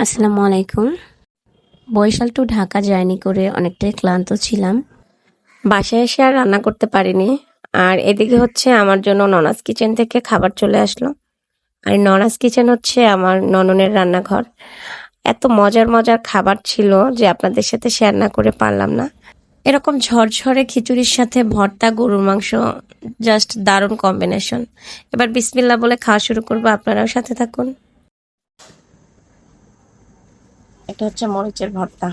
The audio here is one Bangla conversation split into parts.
আসসালামু আলাইকুম। বরিশাল টু ঢাকা জার্নি করে অনেকটাই ক্লান্ত ছিলাম। বাসায় এসে আর রান্না করতে পারিনি। আর এদিকে হচ্ছে আমার জন্য ননাস কিচেন থেকে খাবার চলে আসলো। আর ননাস কিচেন হচ্ছে আমার নননের রান্নাঘর। এত মজার মজার খাবার ছিল যে আপনাদের সাথে শেয়ার না করে পারলাম না। এরকম ঝরঝরে খিচুড়ির সাথে ভর্তা গরুর মাংস জাস্ট দারুণ কম্বিনেশন। এবার বিসমিল্লাহ বলে খাওয়া শুরু করবো, আপনারাও সাথে থাকুন। এটা হচ্ছে মরিচের ভর্তা।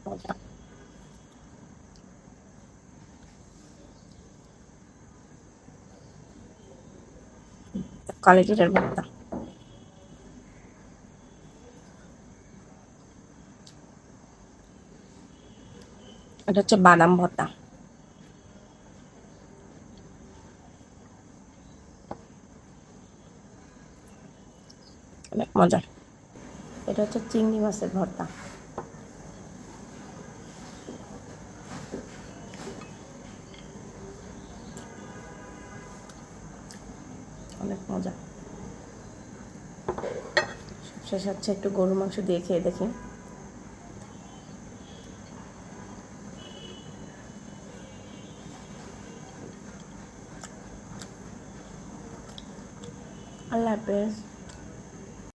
মজা। কালিজিরার ভর্তা। এটা হচ্ছে বাদাম ভর্তা। অনেক মজা। এটা হচ্ছে চিংড়ি মাছের ভর্তা। অনেক মজা। শেষ হচ্ছে একটু গরুর মাংস দিয়ে খেয়ে দেখি। আল্লাহ হাফেজ।